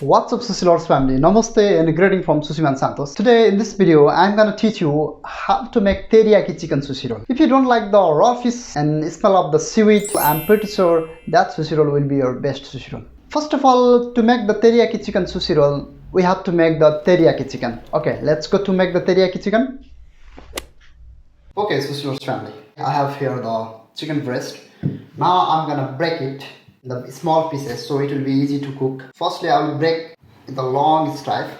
What's up Sushi Lords family, Namaste and greeting from Sushi Man Santosh. Today in this video I'm gonna teach you how to make teriyaki chicken sushi roll. If you don't like the raw fish and smell of the seaweed, I'm pretty sure that sushi roll will be your best sushi roll. First of all, to make the teriyaki chicken sushi roll, we have to make the teriyaki chicken. Okay, let's go to make the teriyaki chicken. Okay Sushi Lords family, I have here the chicken breast. Now I'm gonna break it in the small pieces so it will be easy to cook. Firstly, I will break in the long stripe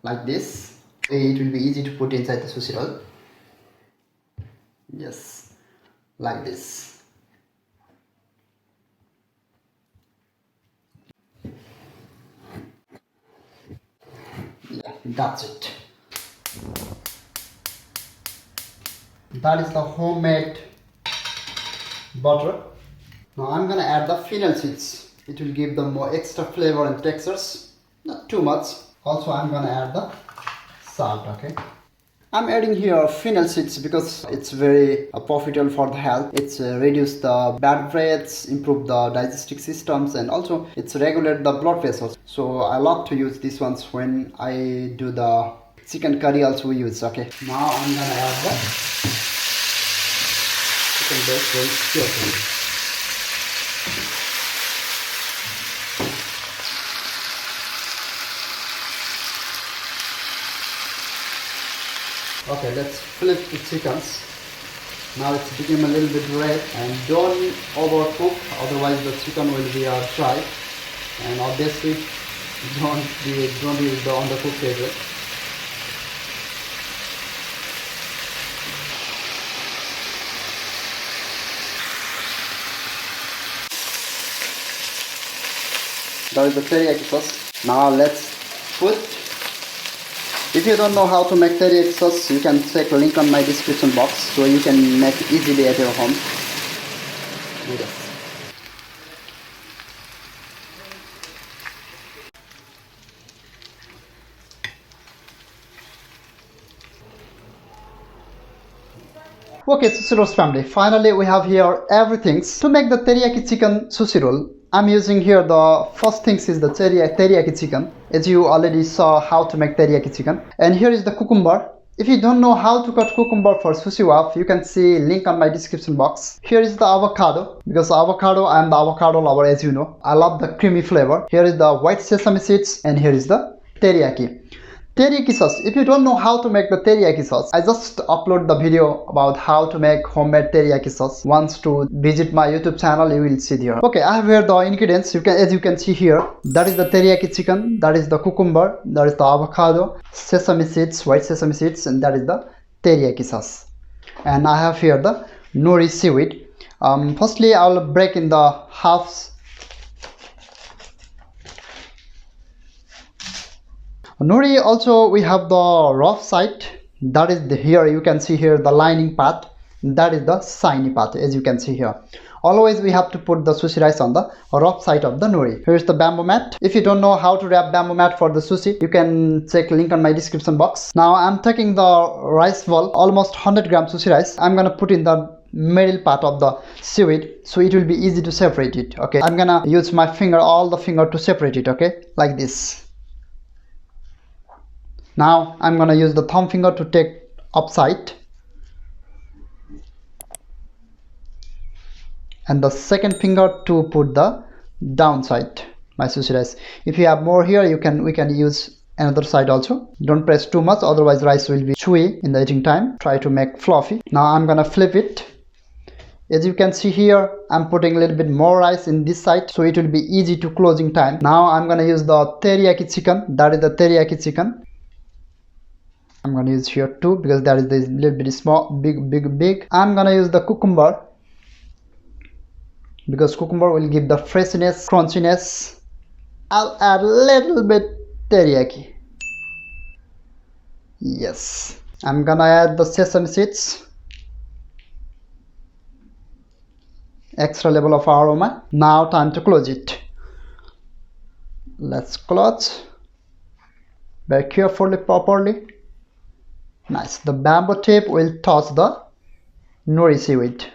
like this. It will be easy to put inside the sushi roll. Yes, like this. Yeah, that's it. That is the homemade butter. Now I'm gonna add the fennel seeds. It will give them more extra flavor and textures, not too much. Also I'm gonna add the salt. Okay, I'm adding here fennel seeds because it's very profitable for the health. It's reduce the bad breaths, improve the digestive systems, and also it's regulate the blood vessels. So I love to use these ones when I do the chicken curry. Also we use. Okay, now I'm gonna add the chicken breast very carefully. Okay, let's flip the chickens. Now it's become a little bit red, and don't overcook, otherwise the chicken will be dry. And obviously don't use the undercooked area. That is the teriyaki sauce. Now let's put. If you don't know how to make teriyaki sauce, you can check the link on my description box so you can make it easily at your home. Do this. Okay, Sushi Roll family, finally we have here everything to make the teriyaki chicken sushi roll. I'm using here the first things is the teriyaki chicken, as you already saw how to make teriyaki chicken. And here is the cucumber. If you don't know how to cut cucumber for sushi wrap, you can see link on my description box. Here is the avocado, because avocado, I am the avocado lover, as you know. I love the creamy flavor. Here is the white sesame seeds, and here is the teriyaki. Teriyaki sauce. If you don't know how to make the teriyaki sauce, I just upload the video about how to make homemade teriyaki sauce. Once to visit my YouTube channel, you will see here. Okay, I have here the ingredients. As you can see here, that is the teriyaki chicken, that is the cucumber, that is the avocado, sesame seeds, white sesame seeds, and that is the teriyaki sauce. And I have here the nori seaweed. Firstly, I will break in the halves. Nori, also we have the rough side, that is here you can see here the lining part, that is the shiny part, as you can see here. Always we have to put the sushi rice on the rough side of the nori. Here is the bamboo mat. If you don't know how to wrap bamboo mat for the sushi, you can check link on my description box. Now I'm taking the rice ball, almost 100 gram sushi rice. I'm gonna put in the middle part of the seaweed so it will be easy to separate it. Okay, I'm gonna use my finger, all the finger to separate it. Okay, like this. Now I'm gonna use the thumb finger to take upside, and the second finger to put the downside my sushi rice. If you have more here, we can use another side also. Don't press too much, otherwise rice will be chewy in the eating time. Try to make fluffy. Now I'm gonna flip it. As you can see here, I'm putting a little bit more rice in this side so it will be easy to closing time. Now I'm gonna use the teriyaki chicken, that is the teriyaki chicken. I'm gonna use here too because that is the little bit small, big. I'm gonna use the cucumber because cucumber will give the freshness, crunchiness. I'll add a little bit teriyaki. Yes, I'm gonna add the sesame seeds. Extra level of aroma. Now time to close it. Let's close very carefully, properly. Nice. The bamboo tip will touch the nori seaweed.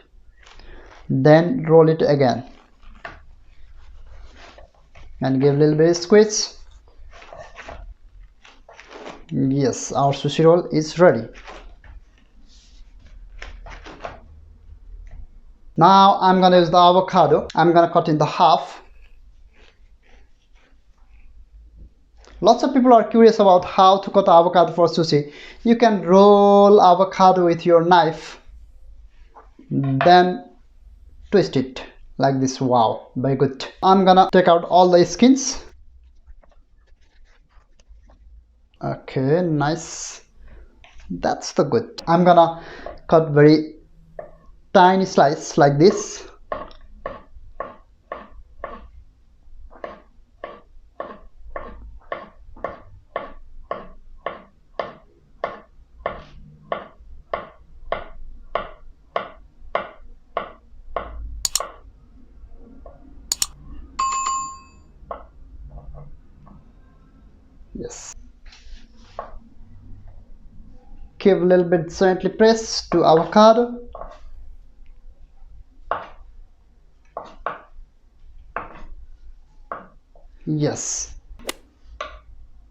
Then roll it again. and give a little bit of squeeze. Yes, our sushi roll is ready. Now I'm gonna use the avocado. I'm gonna cut in the half. Lots of people are curious about how to cut avocado for sushi. You can roll avocado with your knife, then twist it like this. Wow, very good. I'm gonna take out all the skins. Okay, nice. That's the good. I'm gonna cut very tiny slice like this. Yes. Give a little bit gently press to avocado. Yes.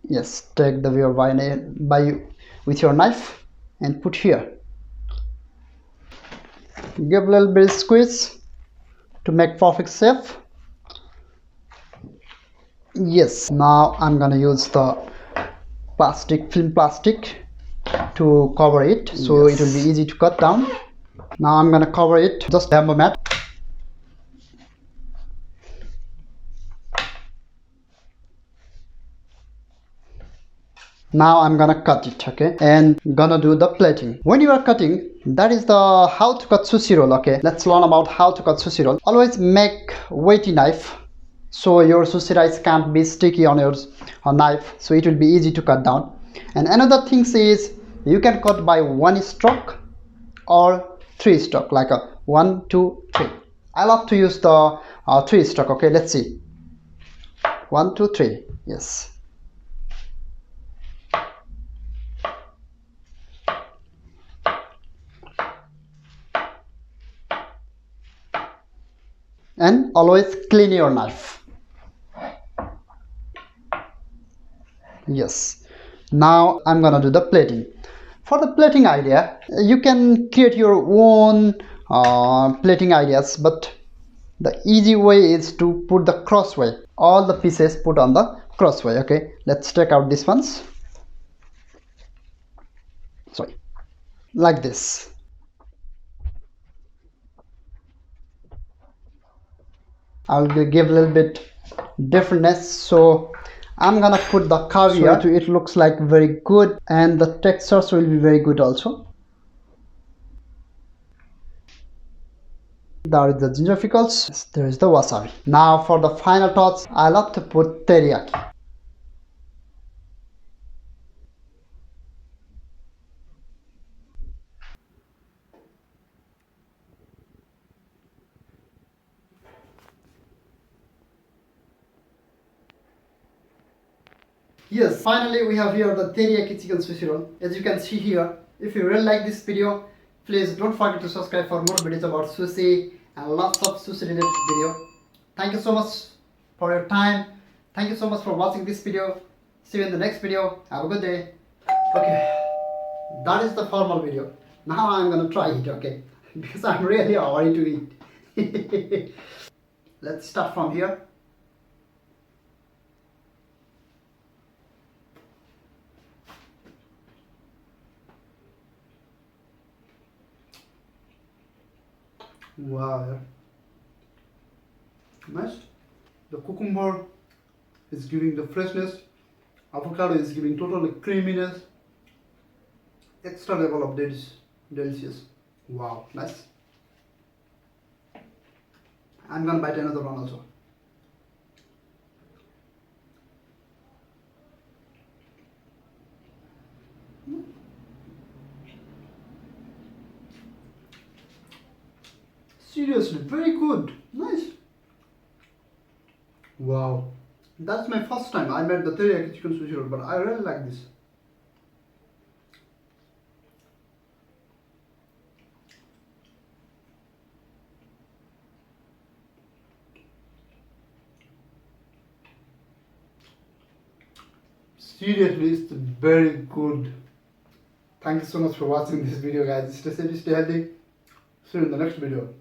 Yes. Take the viewer by with your knife and put here. Give a little bit of squeeze to make perfect shape. Yes. Now I'm gonna use the film plastic to cover it, so it will be easy to cut down. Now I'm gonna cover it just a moment. Now I'm gonna cut it, okay, and gonna do the plating. When you are cutting, that is the how to cut sushi roll. Okay, let's learn about how to cut sushi roll. Always make weighty knife so your sushi rice can't be sticky on your knife, so it will be easy to cut down. And another thing is you can cut by 1 stroke or 3 stroke, like a 1 2 3. I love to use the 3 stroke. Okay, let's see. 1 2 3. Yes. And always clean your knife. Yes. Now I'm gonna do the plating. For the plating idea, you can create your own plating ideas, but the easy way is to put the crossway. All the pieces put on the crossway. Okay, let's take out these ones. Sorry, like this. I'll give a little bit differentness, so I'm gonna put the caviar so it looks like very good, and the textures will be very good also. There is the ginger pickles, there is the wasabi. Now for the final touch, I love to put teriyaki. Yes, finally we have here the teriyaki chicken sushi roll. As you can see here, if you really like this video, please don't forget to subscribe for more videos about sushi and lots of sushi related video. Thank you so much for your time. Thank you so much for watching this video. See you in the next video. Have a good day. Okay, that is the formal video. Now I'm gonna try it, okay? Because I'm really hungry to eat. Let's start from here. Wow, nice. The cucumber is giving the freshness. Avocado is giving totally creaminess. Extra level of delicious. Wow, nice. I'm gonna bite another one also. Seriously, very good. Nice. Wow. That's my first time I made the teriyaki chicken sushi roll, but I really like this. Seriously, it's very good. Thank you so much for watching this video, guys. Stay safe, stay healthy. See you in the next video.